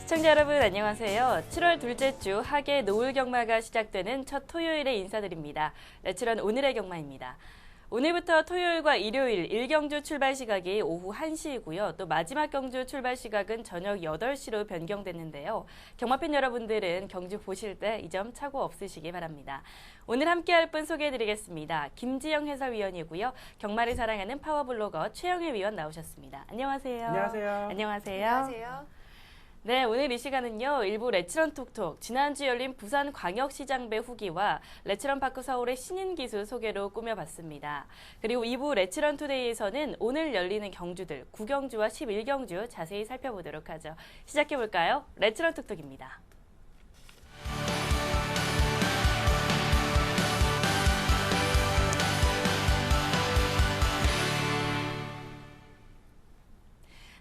시청자 여러분 안녕하세요. 7월 둘째 주 하계 노을 경마가 시작되는 첫 토요일에 인사드립니다. 레츠런 오늘의 경마입니다. 오늘부터 토요일과 일요일 1경주 출발 시각이 오후 1시이고요. 또 마지막 경주 출발 시각은 저녁 8시로 변경됐는데요. 경마팬 여러분들은 경주 보실 때 이 점 착오 없으시기 바랍니다. 오늘 함께할 분 소개해드리겠습니다. 김지영 해설위원이고요. 경마를 사랑하는 파워블로거 최영일 위원 나오셨습니다. 안녕하세요. 안녕하세요. 안녕하세요. 안녕하세요. 네, 오늘 이 시간은요. 일부 레츠런 톡톡, 지난주 열린 부산광역시장배 후기와 레츠런 파크 서울의 신인 기술 소개로 꾸며봤습니다. 그리고 2부 레츠런 투데이에서는 오늘 열리는 경주들 9경주와 11경주 자세히 살펴보도록 하죠. 시작해볼까요? 레츠런 톡톡입니다.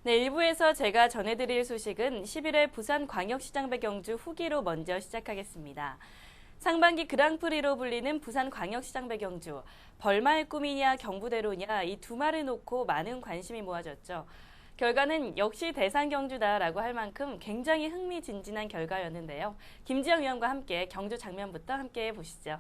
네, 1부에서 제가 전해드릴 소식은 11회 부산광역시장배 경주 후기로 먼저 시작하겠습니다. 상반기 그랑프리로 불리는 부산광역시장배 경주. 벌마의 꿈이냐 경부대로냐 이 두 말을 놓고 많은 관심이 모아졌죠. 결과는 역시 대상경주다라고 할 만큼 굉장히 흥미진진한 결과였는데요. 김지영 위원과 함께 경주 장면부터 함께 보시죠.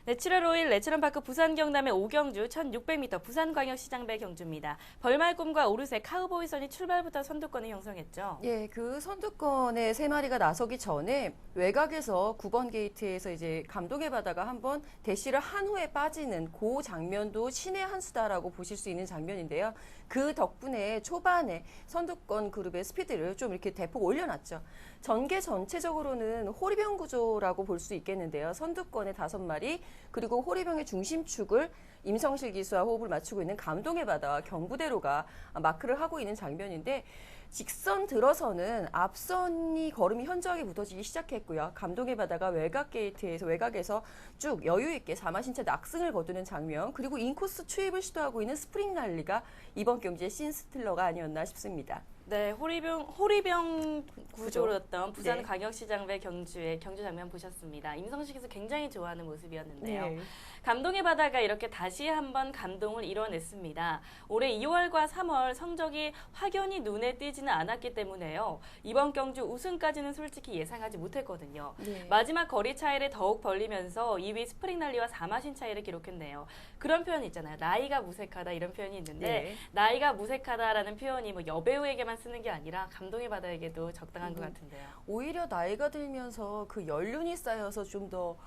네, 7월 5일 레츠런파크 부산 경남의 5경주 1600m 부산광역시장배 경주입니다. 벌마의 꿈과 오르세 카우보이선이 출발부터 선두권을 형성했죠. 예, 그 선두권에 세 마리가 나서기 전에 외곽에서 9번 게이트에서 이제 감동의 바다가 한번 대시를 한 후에 빠지는 그 장면도 신의 한 수다라고 보실 수 있는 장면인데요. 그 덕분에 초반에 선두권 그룹의 스피드를 좀 이렇게 대폭 올려놨죠. 전개 전체적으로는 호리병 구조라고 볼 수 있겠는데요. 선두권에 5마리, 그리고 호리병의 중심축을 임성실 기수와 호흡을 맞추고 있는 감동의 바다와 경부대로가 마크를 하고 있는 장면인데, 직선 들어서는 앞선이 걸음이 현저하게 붙어지기 시작했고요. 감동의 바다가 외곽에서 쭉 여유있게 사마신차 낙승을 거두는 장면, 그리고 인코스 추입을 시도하고 있는 스프링 랠리가 이번 경기의 신스틸러가 아니었나 싶습니다. 네, 호리병 구조였던 부산광역시장배 경주의 경주 장면 보셨습니다. 임성식에서 굉장히 좋아하는 모습이었는데요. 네. 감동의 바다가 이렇게 다시 한번 감동을 이뤄냈습니다. 올해 2월과 3월 성적이 확연히 눈에 띄지는 않았기 때문에요. 이번 경주 우승까지는 솔직히 예상하지 못했거든요. 네. 마지막 거리 차이를 더욱 벌리면서 2위 스프링날리와 4마신 차이를 기록했네요. 그런 표현이 있잖아요. 나이가 무색하다 이런 표현이 있는데 네. 나이가 무색하다라는 표현이 뭐 여배우에게만 쓰는 게 아니라 감동의 바다에게도 적당한 것 같은데요. 오히려 나이가 들면서 그 연륜이 쌓여서 좀 더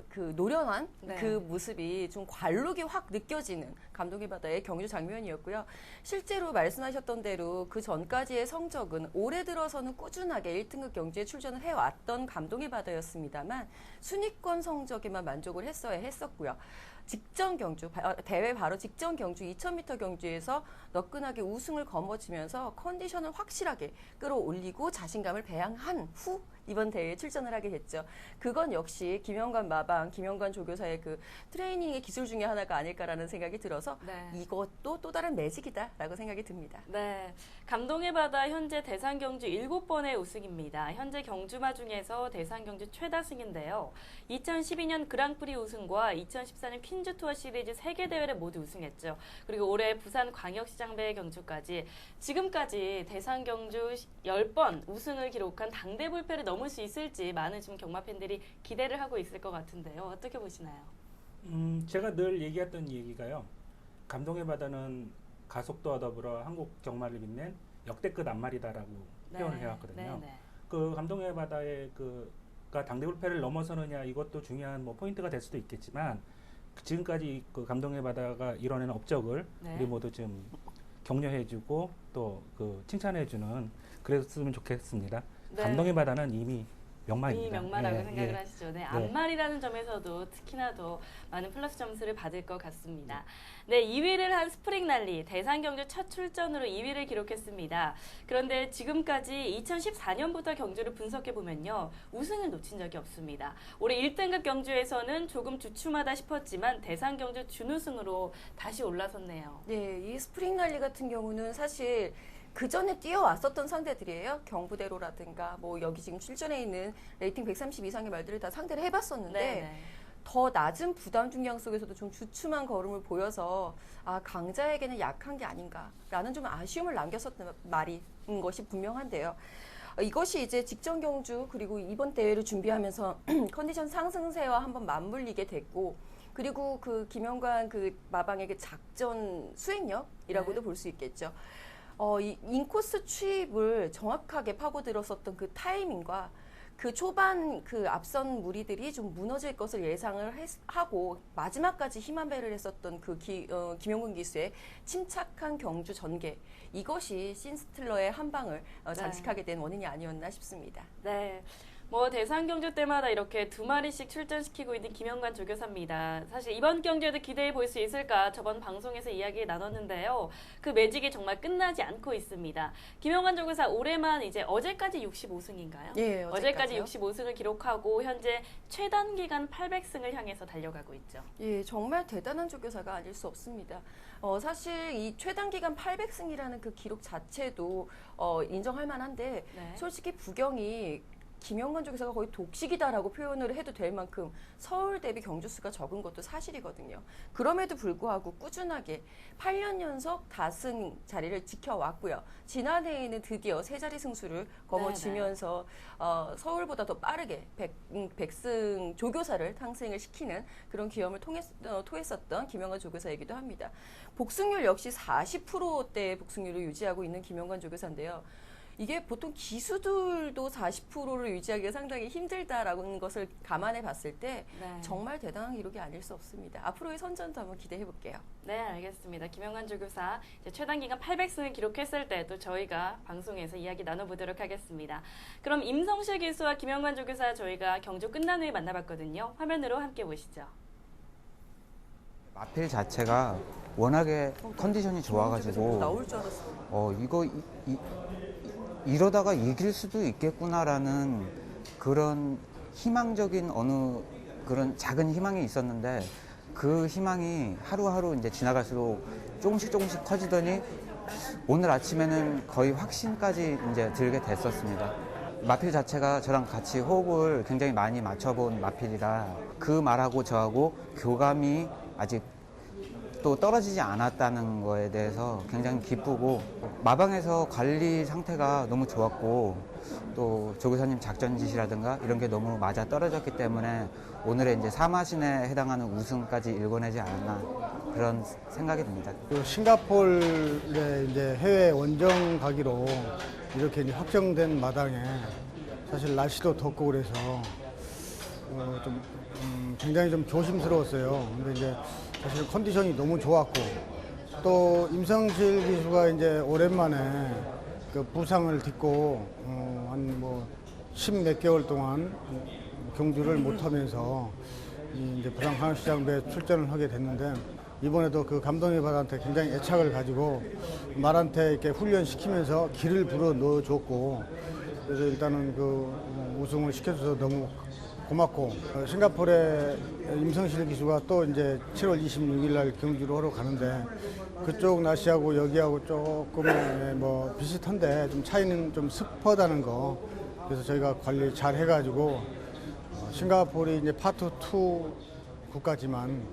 그 노련한 네. 그 모습이 좀 관록이 확 느껴지는 감동의 바다의 경주 장면이었고요. 실제로 말씀하셨던 대로 그 전까지의 성적은 올해 들어서는 꾸준하게 1등급 경주에 출전을 해왔던 감동의 바다였습니다만 순위권 성적에만 만족을 했어야 했었고요. 직전 경주, 대회 바로 직전 경주 2000m 경주에서 너끈하게 우승을 거머쥐면서 컨디션을 확실하게 끌어올리고 자신감을 배양한 후 이번 대회에 출전을 하게 됐죠. 그건 역시 김영관 마방, 김영관 조교사의 그 트레이닝의 기술 중에 하나가 아닐까라는 생각이 들어서 네. 이것도 또 다른 매직이다라고 생각이 듭니다. 네, 감동의 바다 현재 대상경주 7번의 우승입니다. 현재 경주마 중에서 대상경주 최다승인데요. 2012년 그랑프리 우승과 2014년 퀸즈 투어 시리즈 3개 대회를 모두 우승했죠. 그리고 올해 부산광역시장배 경주까지 지금까지 대상경주 10번 우승을 기록한 당대불패를 넘을 수 있을지 많은 지금 경마팬들이 기대를 하고 있을 것 같은데요. 어떻게 보시나요? 제가 늘 얘기했던 얘기가요. 감동의 바다는 가속도와 더불어 한국 경마를 빛낸 역대급 앞말이다라고 표현을 해왔거든요. 네. 그 감동의 바다의 그가 당대불패를 넘어서느냐 이것도 중요한 뭐 포인트가 될 수도 있겠지만 지금까지 그 감동의 바다가 이뤄낸 업적을 네. 우리 모두 좀 격려해주고 또 그 칭찬해주는 그랬으면 좋겠습니다. 네. 감동의 바다는 이미 명마입니다. 이미 명마라고 예, 생각을 예. 하시죠. 네, 앞말이라는 점에서도 특히나 더 많은 플러스 점수를 받을 것 같습니다. 네, 2위를 한 스프링날리 대상경주 첫 출전으로 2위를 기록했습니다. 그런데 지금까지 2014년부터 경주를 분석해보면요. 우승을 놓친 적이 없습니다. 올해 1등급 경주에서는 조금 주춤하다 싶었지만 대상경주 준우승으로 다시 올라섰네요. 네, 이 스프링 랠리 같은 경우는 사실 그 전에 뛰어왔었던 상대들이에요. 경부대로라든가 뭐 여기 지금 출전해 있는 레이팅 130 이상의 말들을 다 상대를 해봤었는데 네네. 더 낮은 부담 중량 속에서도 좀 주춤한 걸음을 보여서 강자에게는 약한 게 아닌가라는 좀 아쉬움을 남겼었던 말인 것이 분명한데요. 이것이 이제 직전 경주 그리고 이번 대회를 준비하면서 컨디션 상승세와 한번 맞물리게 됐고, 그리고 그 김영관 그 마방의 그 작전 수행력이라고도 볼 수 있겠죠. 이 인코스 추입을 정확하게 파고들었었던 그 타이밍과 그 초반 그 앞선 무리들이 좀 무너질 것을 예상을 하고 마지막까지 힘한 배를 했었던 그 김영근 기수의 침착한 경주 전개, 이것이 신스틀러의 한 방을 장식하게 된 원인이 아니었나 싶습니다. 네. 뭐 대상 경주 때마다 이렇게 2마리씩 출전시키고 있는 김영관 조교사입니다. 사실 이번 경주에도 기대해 볼 수 있을까 저번 방송에서 이야기 나눴는데요. 그 매직이 정말 끝나지 않고 있습니다. 김영관 조교사 올해만 이제 어제까지 65승인가요? 예, 어제까지 65승을 기록하고 현재 최단 기간 800승을 향해서 달려가고 있죠. 예, 정말 대단한 조교사가 아닐 수 없습니다. 사실 이 최단 기간 800승이라는 그 기록 자체도 인정할 만한데, 네. 솔직히 부경이 김영관 조교사가 거의 독식이다라고 표현을 해도 될 만큼 서울 대비 경주 수가 적은 것도 사실이거든요. 그럼에도 불구하고 꾸준하게 8년 연속 다승 자리를 지켜왔고요. 지난해에는 드디어 세 자리 승수를 거머쥐면서 서울보다 더 빠르게 100승 조교사를 탄생을 시키는 그런 기염을 토했었던 김영관 조교사이기도 합니다. 복승률 역시 40%대 복승률을 유지하고 있는 김영관 조교사인데요. 이게 보통 기수들도 40%를 유지하기가 상당히 힘들다라는 것을 감안해 봤을 때 정말 대단한 기록이 아닐 수 없습니다. 앞으로의 선전도 한번 기대해 볼게요. 네, 알겠습니다. 김영관 조교사 이제 최단 기간 800승을 기록했을 때 또 저희가 방송에서 이야기 나눠보도록 하겠습니다. 그럼 임성실 기수와 김영관 조교사 저희가 경주 끝난 후에 만나봤거든요. 화면으로 함께 보시죠. 마필 자체가 워낙에 컨디션이 좋아가지고 나올 줄 알았어. 이러다가 이길 수도 있겠구나라는 그런 희망적인 어느 그런 작은 희망이 있었는데, 그 희망이 하루하루 이제 지나갈수록 조금씩 커지더니 오늘 아침에는 거의 확신까지 이제 들게 됐었습니다. 마필 자체가 저랑 같이 호흡을 굉장히 많이 맞춰본 마필이라 그 말하고 저하고 교감이 아직 또 떨어지지 않았다는 거에 대해서 굉장히 기쁘고, 마방에서 관리 상태가 너무 좋았고 또 조교사님 작전 지시라든가 이런 게 너무 맞아 떨어졌기 때문에 오늘의 이제 사마신에 해당하는 우승까지 일궈내지 않았나 그런 생각이 듭니다. 싱가포르에 이제 해외 원정 가기로 이렇게 이제 확정된 마당에 사실 날씨도 덥고 그래서 굉장히 좀 조심스러웠어요. 근데 이제 사실 컨디션이 너무 좋았고, 또 임성실 기수가 이제 오랜만에 그 부상을 딛고 한 뭐 10몇 개월 동안 경주를 못하면서 이제 부산 광역시장부에 출전을 하게 됐는데, 이번에도 그 감독의 발한테 굉장히 애착을 가지고 말한테 이렇게 훈련시키면서 길을 불어 넣어줬고, 그래서 일단은 그 우승을 시켜줘서 너무 고맙고, 싱가포르의 임성실 기수가 또 이제 7월 26일 날 경주를 하러 가는데, 그쪽 날씨하고 여기하고 조금 뭐 비슷한데 좀 차이는 좀 습하다는 거, 그래서 저희가 관리 잘 해가지고 싱가포르이 이제 파트 2 국가지만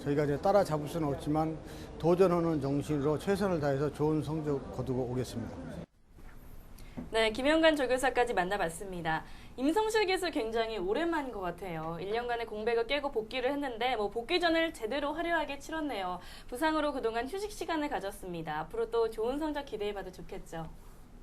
저희가 이제 따라잡을 수는 없지만 도전하는 정신으로 최선을 다해서 좋은 성적 거두고 오겠습니다. 네, 김영관 조교사까지 만나봤습니다. 임성실 기수 굉장히 오랜만인 것 같아요. 1년간의 공백을 깨고 복귀를 했는데 복귀전을 제대로 화려하게 치렀네요. 부상으로 그동안 휴식 시간을 가졌습니다. 앞으로 또 좋은 성적 기대해봐도 좋겠죠.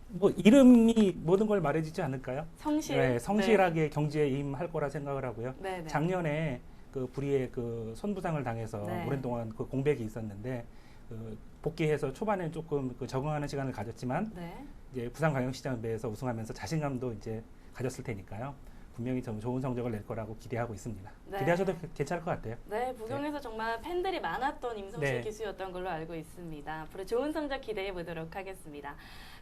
뭐 이름이 모든 걸 말해주지 않을까요? 성실. 네, 성실하게 경주에 임할 거라 생각을 하고요. 네네. 작년에 그 불의의 그 손부상을 당해서 오랜동안 그 공백이 있었는데, 그 복귀해서 초반에 조금 그 적응하는 시간을 가졌지만 이제 부산광역시장배에서 우승하면서 자신감도 이제 가졌을 테니까요. 분명히 좀 좋은 성적을 낼 거라고 기대하고 있습니다. 기대하셔도 괜찮을 것 같아요. 네, 부경에서 정말 팬들이 많았던 임성실 기수였던 걸로 알고 있습니다. 앞으로 좋은 성적 기대해 보도록 하겠습니다.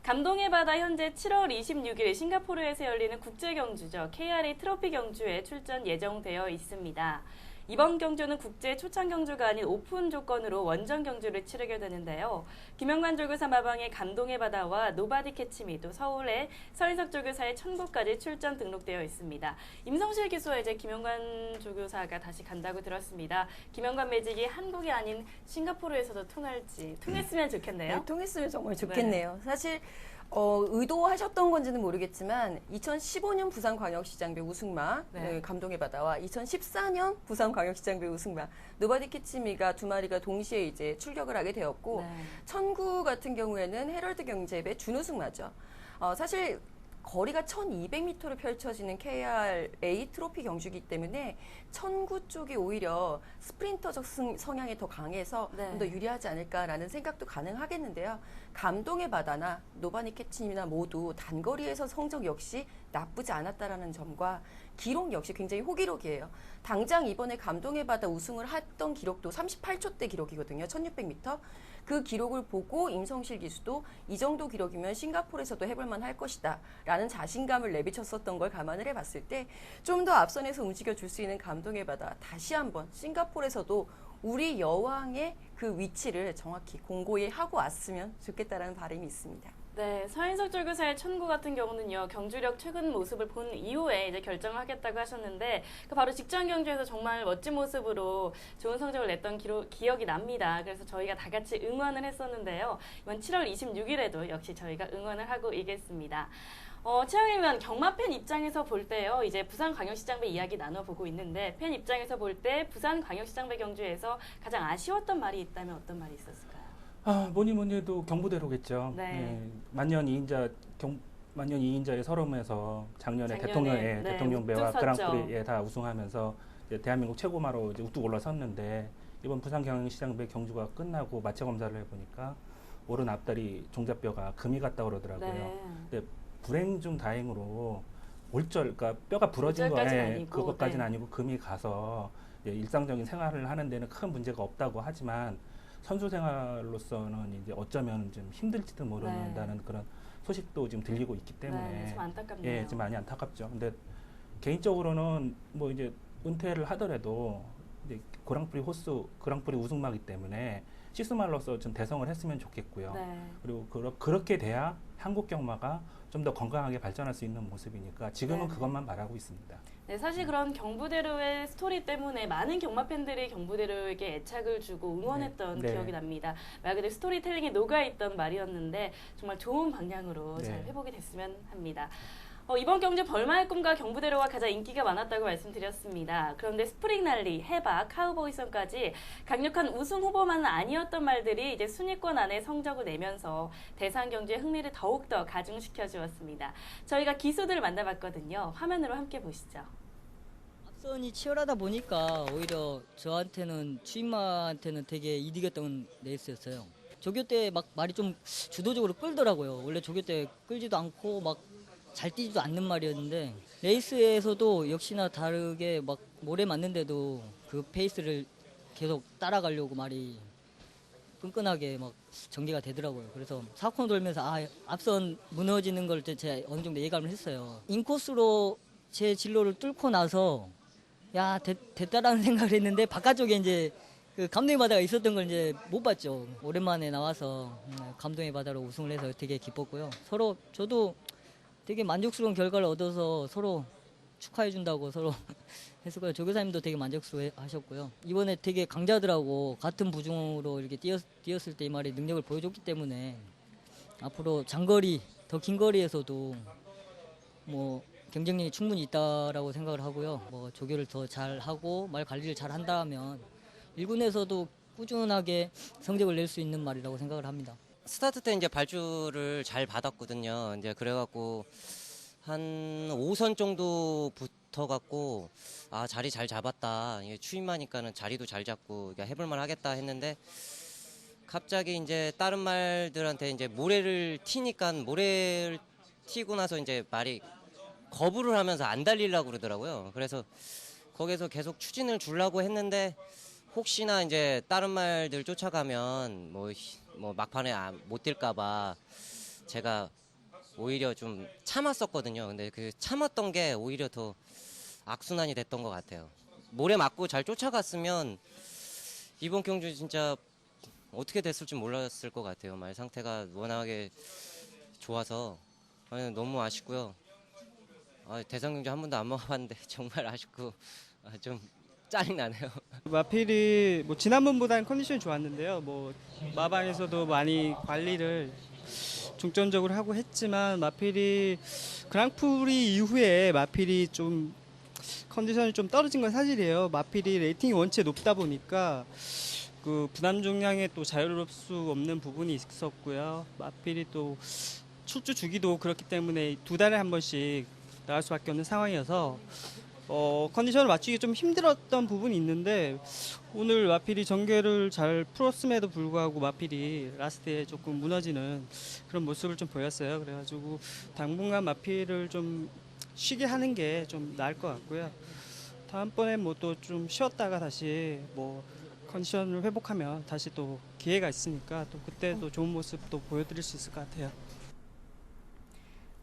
감동의 바다 현재 7월 26일 싱가포르에서 열리는 국제경주죠. KRA 트로피 경주에 출전 예정되어 있습니다. 이번 경주는 국제 초청 경주가 아닌 오픈 조건으로 원정 경주를 치르게 되는데요. 김영관 조교사 마방의 감동의 바다와 노바디 캐치미 또 서울의 서인석 조교사의 천국까지 출전 등록되어 있습니다. 임성실 기수와 이제 김영관 조교사가 다시 간다고 들었습니다. 김영관 매직이 한국이 아닌 싱가포르에서도 통했으면 좋겠네요. 네, 통했으면 정말 좋겠네요. 사실 의도하셨던 건지는 모르겠지만 2015년 부산광역시장배 우승마 감동의 바다와 2014년 부산광역시장배 우승마 노바디 캐치미가 두 마리가 동시에 이제 출격을 하게 되었고 천구 같은 경우에는 헤럴드 경제배 준우승마죠. 사실 거리가 1200m로 펼쳐지는 KRA 트로피 경주이기 때문에 천구 쪽이 오히려 스프린터적 성향이 더 강해서 좀 더 유리하지 않을까라는 생각도 가능하겠는데요. 감동의 바다나 노바디 캐치미나 모두 단거리에서 성적 역시 나쁘지 않았다라는 점과 기록 역시 굉장히 호기록이에요. 당장 이번에 감동의 바다 우승을 했던 기록도 38초대 기록이거든요. 1600m. 그 기록을 보고 임성실 기수도 이 정도 기록이면 싱가포르에서도 해볼만 할 것이다 라는 자신감을 내비쳤었던 걸 감안을 해봤을 때 좀 더 앞선에서 움직여줄 수 있는 감동의 바다 다시 한번 싱가포르에서도 우리 여왕의 그 위치를 정확히 공고히 하고 왔으면 좋겠다라는 바람이 있습니다. 네, 서인석 조교사의 천구 같은 경우는요, 경주력 최근 모습을 본 이후에 이제 결정을 하겠다고 하셨는데, 그 바로 직전 경주에서 정말 멋진 모습으로 좋은 성적을 냈던 기억이 납니다. 그래서 저희가 다 같이 응원을 했었는데요. 이번 7월 26일에도 역시 저희가 응원을 하고 이겠습니다. 최영일 의원, 경마 팬 입장에서 볼 때요, 이제 부산광역시장배 이야기 나눠보고 있는데, 팬 입장에서 볼 때 부산광역시장배 경주에서 가장 아쉬웠던 말이 있다면 어떤 말이 있었을까요? 뭐니 해도 경부대로겠죠. 네. 예, 만년 2인자의 서름에서 작년에 대통령배와 그랑프리에 다 우승하면서 이제 대한민국 최고마로 이제 우뚝 올라섰는데 이번 부산경영시장배 경주가 끝나고 마체 검사를 해보니까 오른 앞다리 종잡뼈가 금이 갔다 그러더라고요. 근데 불행 중 다행으로 그러니까 뼈가 부러진 거에 그것까지는 아니고 금이 가서 이제 일상적인 생활을 하는 데는 큰 문제가 없다고 하지만 선수 생활로서는 이제 어쩌면 좀 힘들지도 모른다는 그런 소식도 지금 들리고 있기 때문에 좀 안타깝네요. 예, 좀 많이 안타깝죠. 근데 개인적으로는 뭐 이제 은퇴를 하더라도 이제 그랑프리 우승마기 때문에 시스말로서 좀 대성을 했으면 좋겠고요. 그리고 그렇게 돼야 한국 경마가 좀 더 건강하게 발전할 수 있는 모습이니까 지금은 그것만 바라고 있습니다. 네, 사실 그런 경부대로의 스토리 때문에 많은 경마 팬들이 경부대로에게 애착을 주고 응원했던 기억이 납니다. 말 그대로 스토리텔링에 녹아있던 말이었는데 정말 좋은 방향으로 잘 회복이 됐으면 합니다. 이번 경주 벌마의 꿈과 경부대로가 가장 인기가 많았다고 말씀드렸습니다. 그런데 스프링 랠리, 해박, 카우보이선까지 강력한 우승 후보만은 아니었던 말들이 이제 순위권 안에 성적을 내면서 대상 경주의 흥미를 더욱더 가중시켜 주었습니다. 저희가 기수들을 만나봤거든요. 화면으로 함께 보시죠. 앞선이 치열하다 보니까 오히려 저한테는 추임마한테는 되게 이득이었던 레이스였어요. 조교 때 막 말이 좀 주도적으로 끌더라고요. 원래 조교 때 끌지도 않고 막 잘 뛰지도 않는 말이었는데 레이스에서도 역시나 다르게 막 모래 맞는데도 그 페이스를 계속 따라가려고 말이 끈끈하게 막 전개가 되더라고요. 그래서 사코 돌면서 앞선 무너지는 걸 제가 어느 정도 예감을 했어요. 인코스로 제 진로를 뚫고 나서 야 됐다라는 생각을 했는데 바깥쪽에 이제 그 감동의 바다가 있었던 걸 이제 못 봤죠. 오랜만에 나와서 감동의 바다로 우승을 해서 되게 기뻤고요. 서로 저도 되게 만족스러운 결과를 얻어서 서로 축하해준다고 서로 했었고요. 조교사님도 되게 만족스러워하셨고요. 이번에 되게 강자들하고 같은 부중으로 이렇게 뛰었을 때 이 말이 능력을 보여줬기 때문에 앞으로 장거리, 더 긴 거리에서도 뭐 경쟁력이 충분히 있다라고 생각을 하고요. 뭐 조교를 더 잘하고 말 관리를 잘 한다면 1군에서도 꾸준하게 성적을 낼 수 있는 말이라고 생각을 합니다. 스타트 때 이제 발주를 잘 받았거든요. 이제 그래갖고 한 5선 정도 붙어갖고 자리 잘 잡았다. 이게 추임마니까는 자리도 잘 잡고 해볼만 하겠다 했는데 갑자기 이제 다른 말들한테 이제 모래를 튀고 나서 이제 말이 거부를 하면서 안 달리려고 그러더라고요. 그래서 거기서 계속 추진을 주려고 했는데 혹시나 이제 다른 말들 쫓아가면 뭐 막판에 못 뛸까봐 제가 오히려 좀 참았었거든요. 근데 그 참았던 게 오히려 더 악순환이 됐던 것 같아요. 모래 맞고 잘 쫓아갔으면 이번 경주 진짜 어떻게 됐을지 몰랐을 것 같아요. 말 상태가 워낙에 좋아서 너무 아쉽고요. 대상 경주 한 번도 안 먹어봤는데 정말 아쉽고 좀 짜증나네요. 마필이 뭐 지난번보다는 컨디션이 좋았는데요. 뭐 마방에서도 많이 관리를 중점적으로 하고 했지만 마필이 그랑프리 이후에 마필이 좀 컨디션이 좀 떨어진 건 사실이에요. 마필이 레이팅이 원체 높다 보니까 그 부담 중량에 또 자유로울 수 없는 부분이 있었고요. 마필이 또 출주 주기도 그렇기 때문에 2달에 한 번씩 나갈 수밖에 없는 상황이어서 컨디션을 맞추기 좀 힘들었던 부분이 있는데 오늘 마필이 전개를 잘 풀었음에도 불구하고 마필이 라스트에 조금 무너지는 그런 모습을 좀 보였어요. 그래가지고 당분간 마필을 좀 쉬게 하는 게 좀 나을 것 같고요. 다음번에 뭐 또 좀 쉬었다가 다시 뭐 컨디션을 회복하면 다시 또 기회가 있으니까 또 그때 또 좋은 모습 또 보여드릴 수 있을 것 같아요.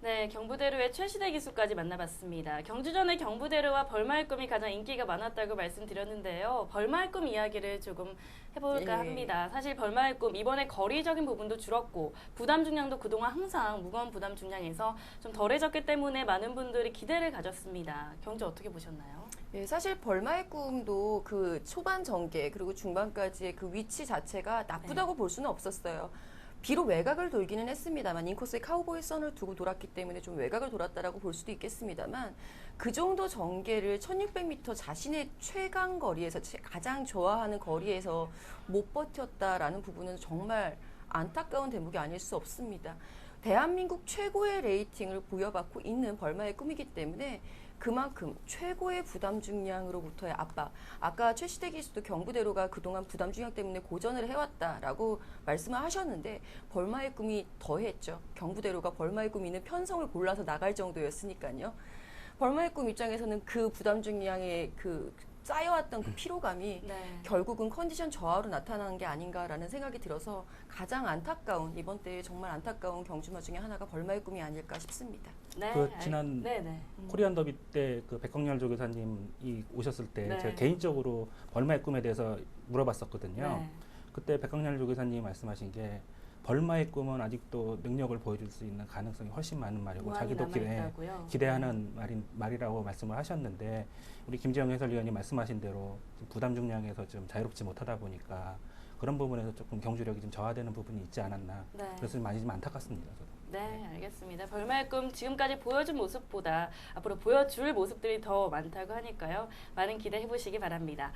네, 경부대로의 최시대 기수까지 만나봤습니다. 경주전에 경부대로와 벌마의 꿈이 가장 인기가 많았다고 말씀드렸는데요. 벌마의 꿈 이야기를 조금 해볼까 합니다. 사실 벌마의 꿈 이번에 거리적인 부분도 줄었고 부담 중량도 그동안 항상 무거운 부담 중량에서 좀 덜해졌기 때문에 많은 분들이 기대를 가졌습니다. 경주 어떻게 보셨나요? 예, 사실 벌마의 꿈도 그 초반 전개 그리고 중반까지의 그 위치 자체가 나쁘다고 볼 수는 없었어요. 비록 외곽을 돌기는 했습니다만 인코스에 카우보이 선을 두고 돌았기 때문에 좀 외곽을 돌았다라고 볼 수도 있겠습니다만 그 정도 전개를 1600m 자신의 최강 거리에서 가장 좋아하는 거리에서 못 버텼다라는 부분은 정말 안타까운 대목이 아닐 수 없습니다. 대한민국 최고의 레이팅을 부여받고 있는 벌마의 꿈이기 때문에 그만큼 최고의 부담 중량으로부터의 압박. 아까 최시대 기수도 경부대로가 그동안 부담 중량 때문에 고전을 해왔다라고 말씀을 하셨는데 벌마의 꿈이 더했죠. 경부대로가 벌마의 꿈이 있는 편성을 골라서 나갈 정도였으니까요. 벌마의 꿈 입장에서는 그 부담 중량의 그 쌓여왔던 그 피로감이 결국은 컨디션 저하로 나타나는 게 아닌가라는 생각이 들어서 가장 안타까운 이번 때의 정말 안타까운 경주마 중에 하나가 벌마의 꿈이 아닐까 싶습니다. 네, 그 지난 코리안 더비 때 그 백광열 조교사님이 오셨을 때 제가 개인적으로 벌마의 꿈에 대해서 물어봤었거든요. 그때 백광열 조교사님이 말씀하신 게 벌마의 꿈은 아직도 능력을 보여줄 수 있는 가능성이 훨씬 많은 말이고 자기도 기대하는 말이라고 말씀을 하셨는데 우리 김지영 해설위원이 말씀하신 대로 부담 중량에서 좀 자유롭지 못하다 보니까 그런 부분에서 조금 경주력이 좀 저하되는 부분이 있지 않았나. 그래서 많이 좀 안타깝습니다. 저도. 네, 알겠습니다. 벌마의 꿈 지금까지 보여준 모습보다 앞으로 보여줄 모습들이 더 많다고 하니까요. 많은 기대해 보시기 바랍니다.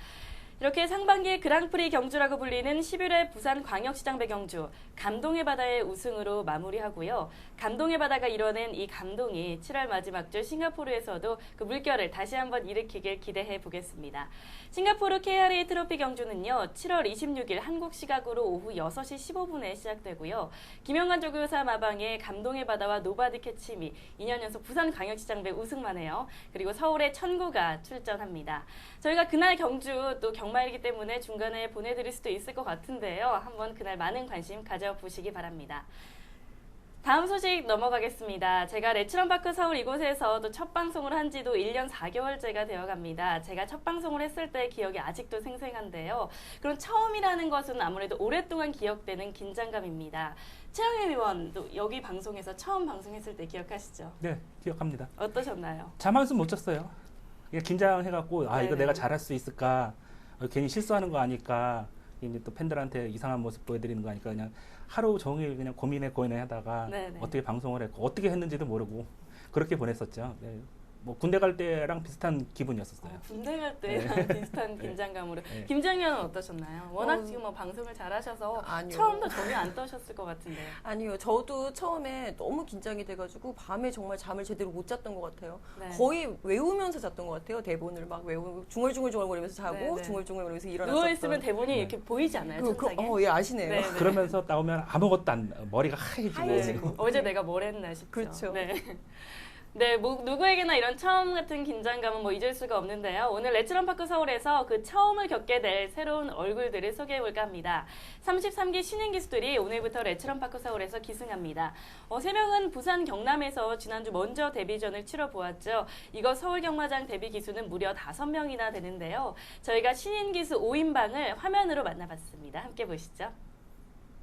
이렇게 상반기 그랑프리 경주라고 불리는 11회 부산광역시장 배경주 감동의 바다의 우승으로 마무리하고요. 감동의 바다가 이뤄낸 이 감동이 7월 마지막 주 싱가포르에서도 그 물결을 다시 한번 일으키길 기대해 보겠습니다. 싱가포르 KRA 트로피 경주는요. 7월 26일 한국 시각으로 오후 6시 15분에 시작되고요. 김영관 조교사 마방의 감동의 바다와 노바디 캐치미 2년 연속 부산광역시장 배 우승만 해요. 그리고 서울의 천구가 출전합니다. 저희가 그날 경주 또 경마이기 때문에 중간에 보내드릴 수도 있을 것 같은데요. 한번 그날 많은 관심 가져보시기 바랍니다. 다음 소식 넘어가겠습니다. 제가 레츠런파크 서울 이곳에서 또 첫 방송을 한 지도 1년 4개월째가 되어갑니다. 제가 첫 방송을 했을 때 기억이 아직도 생생한데요. 그런 처음이라는 것은 아무래도 오랫동안 기억되는 긴장감입니다. 최영일 의원도 여기 방송에서 처음 방송했을 때 기억하시죠? 네, 기억합니다. 어떠셨나요? 잠 한숨 못 잤어요. 긴장해갖고 이거 내가 잘할 수 있을까? 괜히 실수하는 거 아닐까? 이제 또 팬들한테 이상한 모습 보여드리는 거 아닐까? 그냥 하루 종일 그냥 고민에 하다가 어떻게 방송을 했고 어떻게 했는지도 모르고 그렇게 보냈었죠. 네. 뭐 군대 갈 때랑 비슷한 기분이었었어요. 군대 갈 때랑 비슷한 긴장감으로. 김정현은 어떠셨나요? 워낙 지금 뭐 방송을 잘하셔서 처음부터 전혀 안 떠셨을 것 같은데. 아니요. 저도 처음에 너무 긴장이 돼가지고 밤에 정말 잠을 제대로 못 잤던 것 같아요. 거의 외우면서 잤던 것 같아요. 대본을 막 외우고 중얼중얼거리면서 자고 중얼중얼거리면서 일어났었던. 누워있으면 대본이 이렇게 보이지 않아요? 예, 아시네요. 그러면서 나오면 아무것도 머리가 하얘지고. 어제 내가 뭘 했나 싶죠. 그렇죠. 네. 네, 누구에게나 이런 처음 같은 긴장감은 잊을 수가 없는데요. 오늘 레츠런파크 서울에서 그 처음을 겪게 될 새로운 얼굴들을 소개해볼까 합니다. 33기 신인 기수들이 오늘부터 레츠런파크 서울에서 기승합니다. 3명은 부산 경남에서 지난주 먼저 데뷔전을 치러보았죠. 이거 서울 경마장 데뷔 기수는 무려 5명이나 되는데요. 저희가 신인 기수 5인방을 화면으로 만나봤습니다. 함께 보시죠.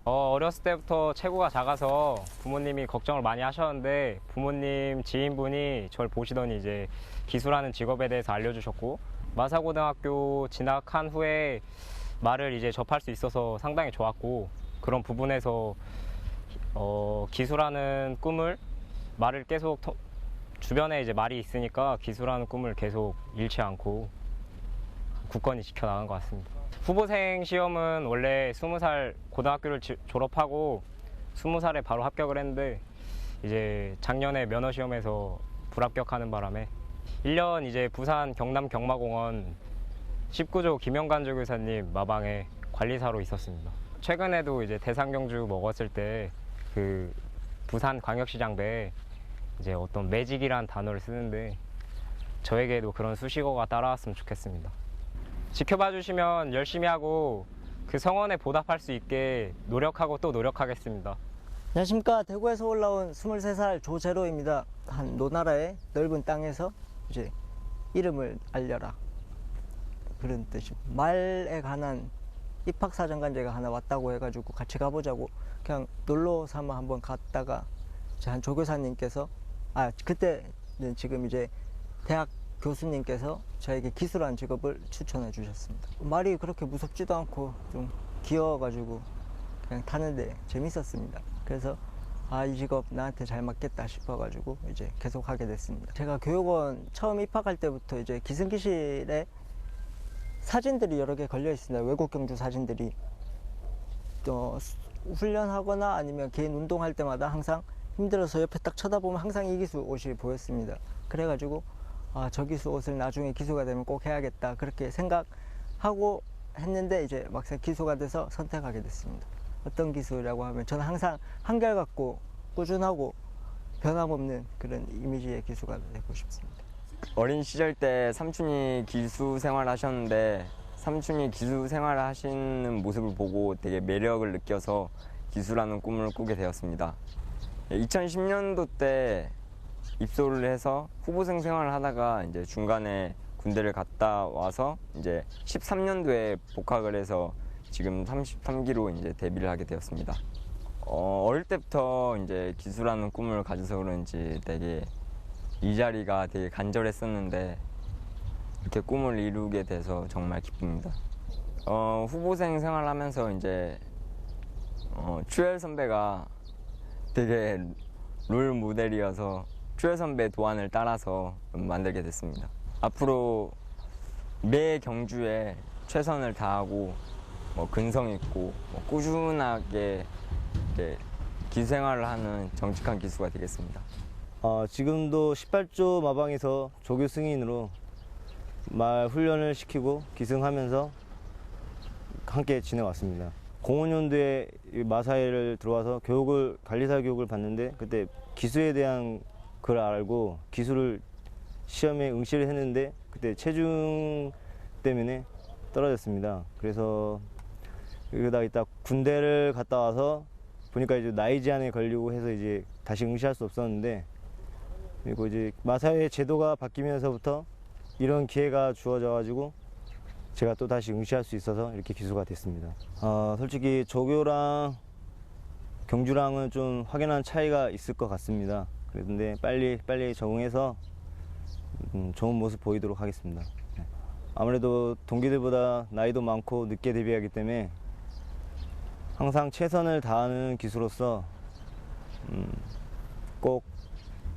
어렸을 때부터 체구가 작아서 부모님이 걱정을 많이 하셨는데 부모님 지인분이 저를 보시더니 이제 기수라는 직업에 대해서 알려주셨고 마사고등학교 진학한 후에 말을 이제 접할 수 있어서 상당히 좋았고 그런 부분에서 기수라는 꿈을 말을 계속 주변에 이제 말이 있으니까 기수라는 꿈을 계속 잃지 않고 굳건히 지켜나간 것 같습니다. 후보생 시험은 원래 20살 고등학교를 졸업하고 20살에 바로 합격을 했는데 이제 작년에 면허 시험에서 불합격하는 바람에 1년 이제 부산 경남 경마공원 19조 김영관 조교사님 마방에 관리사로 있었습니다. 최근에도 이제 대상경주 먹었을 때 그 부산 광역시장배에 이제 어떤 매직이란 단어를 쓰는데 저에게도 그런 수식어가 따라왔으면 좋겠습니다. 지켜봐 주시면 열심히 하고 그 성원에 보답할 수 있게 노력하고 또 노력하겠습니다. 안녕하십니까. 대구에서 올라온 23살 조재로입니다. 한 노나라의 넓은 땅에서 이제 이름을 알려라 그런 뜻입니다. 말에 관한 입학사정관제가 하나 왔다고 해가지고 같이 가보자고 그냥 놀러 삼아 한번 갔다가 이제 한 조교사님께서 그때는 지금 이제 대학 교수님께서 저에게 기수라는 직업을 추천해 주셨습니다. 말이 그렇게 무섭지도 않고 좀 귀여워가지고 그냥 타는데 재밌었습니다. 그래서 이 직업 나한테 잘 맞겠다 싶어가지고 이제 계속 하게 됐습니다. 제가 교육원 처음 입학할 때부터 이제 기승기실에 사진들이 여러 개 걸려 있습니다. 외국 경주 사진들이. 또 훈련하거나 아니면 개인 운동할 때마다 항상 힘들어서 옆에 딱 쳐다보면 항상 이 기수 옷이 보였습니다. 그래가지고 저 기수 옷을 나중에 기수가 되면 꼭 해야겠다 그렇게 생각하고 했는데 이제 막상 기수가 돼서 선택하게 됐습니다. 어떤 기수라고 하면 저는 항상 한결같고 꾸준하고 변함없는 그런 이미지의 기수가 되고 싶습니다. 어린 시절 때 삼촌이 기수 생활을 하셨는데 삼촌이 기수 생활을 하시는 모습을 보고 되게 매력을 느껴서 기수라는 꿈을 꾸게 되었습니다. 2010년도 때 입소를 해서 후보생 생활을 하다가 이제 중간에 군대를 갔다 와서 이제 13년도에 복학을 해서 지금 33기로 이제 데뷔를 하게 되었습니다. 어릴 때부터 이제 기수라는 꿈을 가져서 그런지 되게 이 자리가 되게 간절했었는데 이렇게 꿈을 이루게 돼서 정말 기쁩니다. 후보생 생활을 하면서 이제 추열 선배가 되게 롤 모델이어서 추열 선배 도안을 따라서 만들게 됐습니다. 앞으로 매 경주에 최선을 다하고 근성 있고 꾸준하게 기수 생활을 하는 정직한 기수가 되겠습니다. 지금도 18조 마방에서 조교 승인으로 말 훈련을 시키고 기승하면서 함께 지내왔습니다. 05년도에 마사회를 들어와서 관리사 교육을 받는데 그때 기수에 대한 걸 알고 기수를 시험에 응시를 했는데 그때 체중 때문에 떨어졌습니다. 그래서 그러다 이따 군대를 갔다 와서 보니까 이제 나이 제한에 걸리고 해서 이제 다시 응시할 수 없었는데 그리고 이제 마사회 제도가 바뀌면서부터 이런 기회가 주어져 가지고 제가 또 다시 응시할 수 있어서 이렇게 기수가 됐습니다. 솔직히 조교랑 경주랑은 좀 확연한 차이가 있을 것 같습니다. 그런데 빨리 적응해서 좋은 모습 보이도록 하겠습니다. 아무래도 동기들보다 나이도 많고 늦게 데뷔하기 때문에 항상 최선을 다하는 기수로서 꼭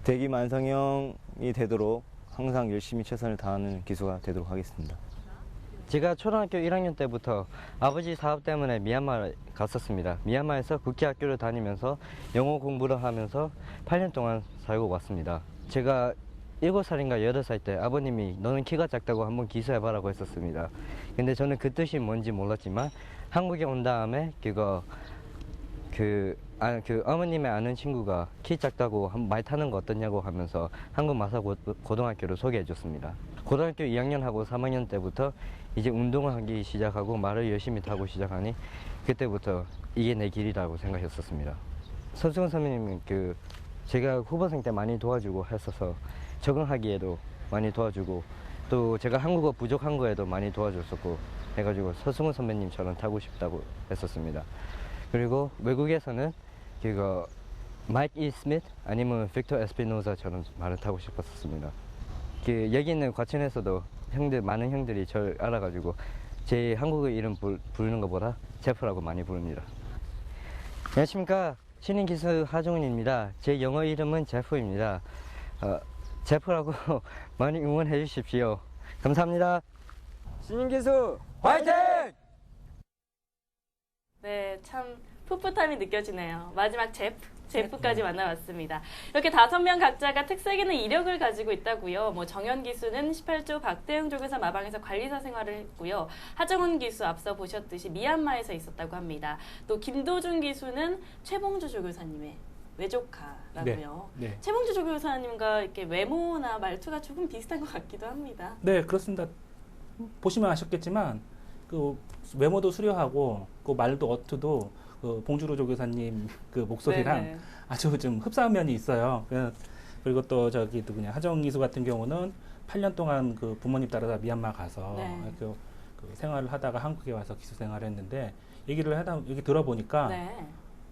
대기만성형이 되도록 항상 열심히 최선을 다하는 기수가 되도록 하겠습니다. 제가 초등학교 1학년 때부터 아버지 사업 때문에 미얀마를 갔었습니다. 미얀마에서 국제학교를 다니면서 영어 공부를 하면서 8년 동안 살고 왔습니다. 제가 7살인가 8살 때 아버님이 너는 키가 작다고 한번 기수해봐라고 했었습니다. 근데 저는 그 뜻이 뭔지 몰랐지만 한국에 온 다음에 어머님의 아는 친구가 키 작다고 말 타는 거 어떠냐고 하면서 한국 마사 고등학교를 소개해 줬습니다. 고등학교 2학년 하고 3학년 때부터 이제 운동을 하기 시작하고 말을 열심히 타고 시작하니 그때부터 이게 내 길이라고 생각했었습니다. 서승훈 선배님은 제가 후보생 때 많이 도와주고 했어서 적응하기에도 많이 도와주고 또 제가 한국어 부족한 거에도 많이 도와줬었고 해가지고 서승훈 선배님처럼 타고 싶다고 했었습니다. 그리고 외국에서는 마이크 이 스미트 아니면 빅터 에스피노자처럼 말을 타고 싶었습니다. 여기 있는 과천에서도 많은 형들이 저를 알아가지고 제 한국어 이름 부르는 것보다 제프라고 많이 부릅니다. 안녕하십니까. 신인 기수 하종훈입니다. 제 영어 이름은 제프입니다. 제프라고 많이 응원해 주십시오. 감사합니다. 신인 기수 화이팅! 네, 참 풋풋함이 느껴지네요. 마지막 제프까지 만나봤습니다. 이렇게 5명 각자가 특색 있는 이력을 가지고 있다고요. 정현 기수는 18조 박대웅 조교사 마방에서 관리사 생활을 했고요. 하정훈 기수 앞서 보셨듯이 미얀마에서 있었다고 합니다. 또 김도준 기수는 최봉주 조교사님의 외조카라고요. 네. 최봉주 조교사님과 이렇게 외모나 말투가 조금 비슷한 것 같기도 합니다. 네, 그렇습니다. 보시면 아셨겠지만 외모도 수려하고 말도 어투도 봉주루 조교사님 목소리랑 네네. 아주 좀 흡사한 면이 있어요. 그리고 또 하정 기수 같은 경우는 8년 동안 부모님 따라서 미얀마 가서 네. 생활을 하다가 한국에 와서 기수 생활을 했는데 얘기 들어보니까 네.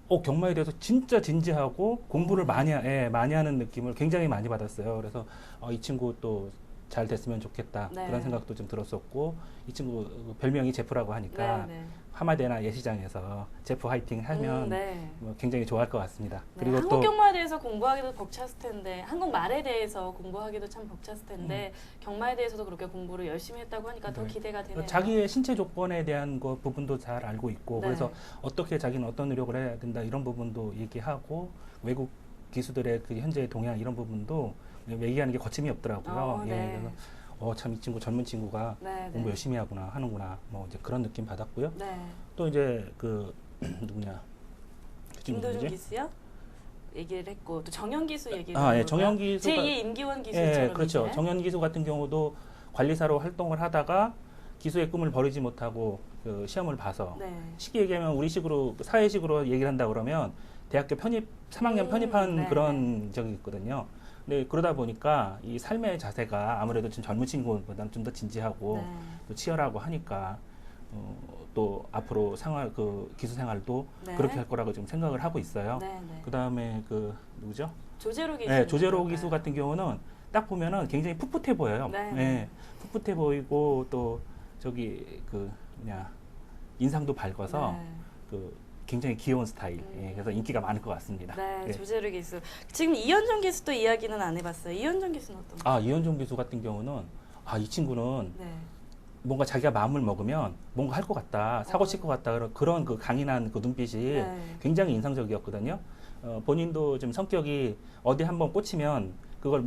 경마에 대해서 진짜 진지하고 공부를 많이 하는 느낌을 굉장히 많이 받았어요. 그래서 이 친구 또 잘 됐으면 좋겠다. 네. 그런 생각도 좀 들었었고 이 친구 별명이 제프라고 하니까 네, 네. 하마대나 예시장에서 제프 화이팅 하면 네. 굉장히 좋아할 것 같습니다. 네, 그리고 한국 경마에 대해서 공부하기도 벅찼을 텐데 한국말에 대해서 공부하기도 참 벅찼을 텐데 경마에 대해서도 그렇게 공부를 열심히 했다고 하니까 더 네. 기대가 되네요. 자기의 신체 조건에 대한 부분도 잘 알고 있고 네. 그래서 어떻게 자기는 어떤 노력을 해야 된다 이런 부분도 얘기하고 외국 기수들의 현재의 동향 이런 부분도 얘기하는 게 거침이 없더라고요. 네. 그래서 참 이 친구 젊은 친구가 네, 공부 네. 열심히 하는구나 이제 그런 느낌 받았고요. 네. 또 이제 누구냐 김도준 기수요? 얘기를 했고 또 정현 기수 얘기를 예, 정현 기수가 제2의 임기원 기수처럼 예, 그렇죠. 이제. 정현 기수 같은 경우도 관리사로 활동을 하다가 기수의 꿈을 버리지 못하고 시험을 봐서 네. 쉽게 얘기하면 우리식으로 사회식으로 얘기를 한다 그러면 대학교 3학년 편입한 네. 그런 적이 있거든요. 근데 그러다 보니까 이 삶의 자세가 아무래도 좀 젊은 친구보다는 좀 더 진지하고 네. 또 치열하고 하니까 또 앞으로 기수 생활도 네. 그렇게 할 거라고 지금 생각을 하고 있어요. 네, 네. 그다음에 누구죠? 조재로 기수. 네, 조재로 기수 같은 경우는 딱 보면은 굉장히 풋풋해 보여요. 네. 네, 풋풋해 보이고 또 인상도 밝아서 네. 굉장히 귀여운 스타일. 그래서 인기가 많을 것 같습니다. 네, 예. 조재로 기수. 지금 이현종 기수도 이야기는 안 해봤어요. 이현종 기수는 어떤? 이현종 기수 같은 경우는 이 친구는 네. 뭔가 자기가 마음을 먹으면 뭔가 할 것 같다, 사고 칠 것 같다 그런 강인한 눈빛이 네. 굉장히 인상적이었거든요. 본인도 좀 성격이 어디 한번 꽂히면 그걸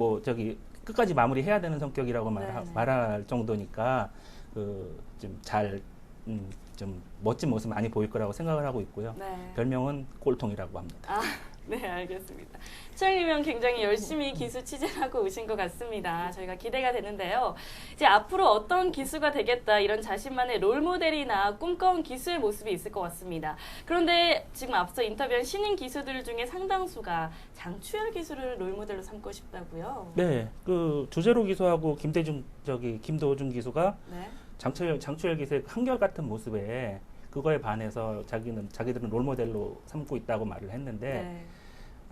끝까지 마무리해야 되는 성격이라고 말할 정도니까 좀 멋진 모습 많이 보일 거라고 생각을 하고 있고요. 네. 별명은 꼴통이라고 합니다. 네, 알겠습니다. 최영님은 굉장히 열심히 기수 취재를 하고 오신 것 같습니다. 저희가 기대가 되는데요. 이제 앞으로 어떤 기수가 되겠다 이런 자신만의 롤모델이나 꿈꿔온 기수의 모습이 있을 것 같습니다. 그런데 지금 앞서 인터뷰한 신인 기수들 중에 상당수가 장추열 기수를 롤모델로 삼고 싶다고요? 네, 조재로 기수하고 김도준 기수가 네. 장추열 기수의 한결같은 모습에 그거에 반해서 자기들은 롤모델로 삼고 있다고 말을 했는데 네.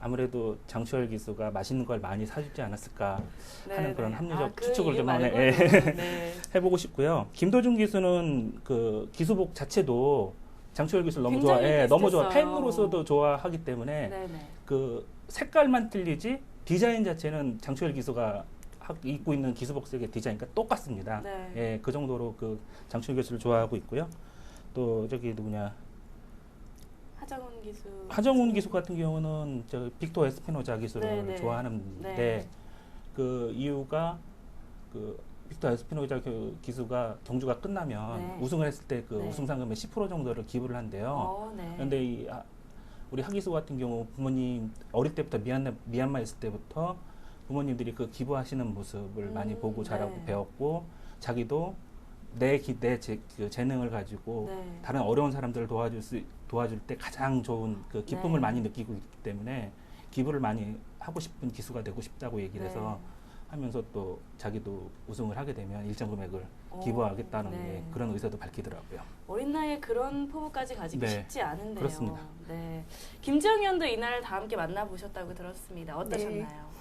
아무래도 장추열 기수가 맛있는 걸 많이 사주지 않았을까 하는 네, 그런 네. 합리적 그 추측을 이유 좀 말고는, 네. 해보고 싶고요. 김도준 기수는 기수복 자체도 장추열 기수를 너무 굉장히 너무 좋아 비슷했어요. 팬으로서도 좋아하기 때문에 네네. 색깔만 틀리지 디자인 자체는 장추열 기수가 입고 있는 기수복색의 디자인과 똑같습니다. 네. 예, 그 정도로 장추열 기수를 좋아하고 있고요. 또 하정훈 기수 같은 경우는 빅토 에스피노자 기수를 네네. 좋아하는데 네. 그 이유가 빅토 에스피노자 기수가 경주가 끝나면 네. 우승을 했을 때 네. 우승 상금의 10% 정도를 기부를 한대요. 네. 그런데 우리 하기수 같은 경우 부모님 어릴 때부터 미얀마에 있을 때부터 부모님들이 그 기부하시는 모습을 많이 보고 자라고 네. 배웠고 자기도 그 재능을 가지고 네. 다른 어려운 사람들을 도와줄 때 가장 좋은 그 기쁨을 네. 많이 느끼고 있기 때문에 기부를 많이 하고 싶은 기수가 되고 싶다고 얘기를 해서 하면서 또 자기도 우승을 하게 되면 일정 금액을 기부하겠다는 게 그런 의사도 밝히더라고요. 어린 나이에 그런 포부까지 가지기 네, 쉽지 않은데요. 그렇습니다. 네. 김지영 의원도 이날 다 함께 만나보셨다고 들었습니다. 어떠셨나요?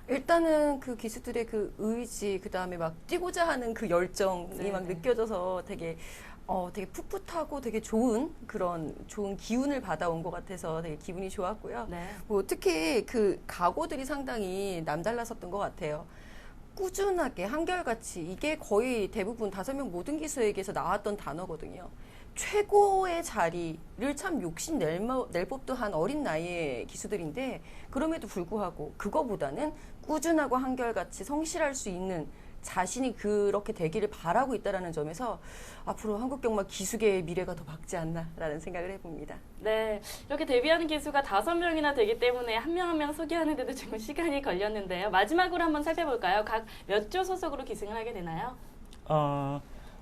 일단은 그 기수들의 그 의지, 그 다음에 막 뛰고자 하는 그 열정이 네, 막 네. 느껴져서 되게 풋풋하고 되게 좋은 기운을 받아온 것 같아서 되게 기분이 좋았고요. 네. 뭐 특히 그 각오들이 상당히 남달랐었던 것 같아요. 꾸준하게 한결같이 이게 거의 대부분 5명 모든 기수에게서 나왔던 단어거든요. 최고의 자리를 참 욕심낼 법도 한 어린 나이의 기수들인데 그럼에도 불구하고 그거보다는 꾸준하고 한결같이 성실할 수 있는 자신이 그렇게 되기를 바라고 있다는 점에서 앞으로 한국경마 기수계의 미래가 더 밝지 않나라는 생각을 해봅니다. 네, 이렇게 데뷔하는 기수가 5명이나 되기 때문에 한 명 한 명 소개하는데도 조금 시간이 걸렸는데요. 마지막으로 한번 살펴볼까요? 각 몇 조 소속으로 기승을 하게 되나요?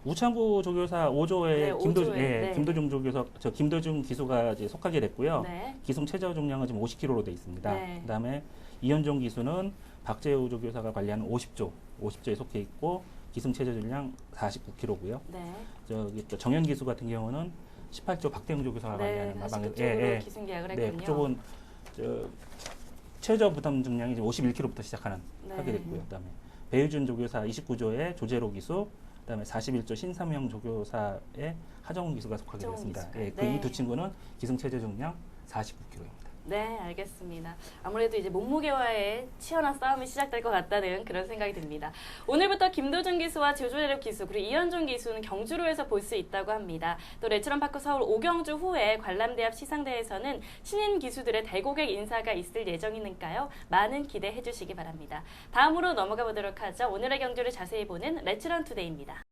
우창구 조교사 5조에 네, 김도중 조교사, 김도중 기수가 이제 속하게 됐고요. 네. 기승 최저 중량은 지금 50kg로 돼 있습니다. 네. 그다음에 이현종 기수는 박재우 조교사가 관리하는 50조에 속해 있고 기승 최저 중량 49kg고요. 네. 저기 또 정현 기수 같은 경우는 18조 박대웅 조교사가 관리하는 마방에 49쪽으로 기승 계약을 네, 했군요. 그쪽은 최저 부담 중량이 51kg부터 시작하게 네. 됐고요. 그다음에 배유준 조교사 29조에 조재로 기수, 그다음에 41조 신삼영 조교사의 하정훈 기수가 속하게 됐습니다. 예, 그 이 두 친구는 기승 최저 중량 49kg입니다. 네, 알겠습니다. 아무래도 이제 몸무게와의 치열한 싸움이 시작될 것 같다는 그런 생각이 듭니다. 오늘부터 김도준 기수와 조조재력 기수 그리고 이현종 기수는 경주로에서 볼 수 있다고 합니다. 또 레츠런파크 서울 5경주 후에 관람대합 시상대에서는 신인 기수들의 대고객 인사가 있을 예정이니까요. 많은 기대해 주시기 바랍니다. 다음으로 넘어가 보도록 하죠. 오늘의 경주를 자세히 보는 레츠런투데이입니다.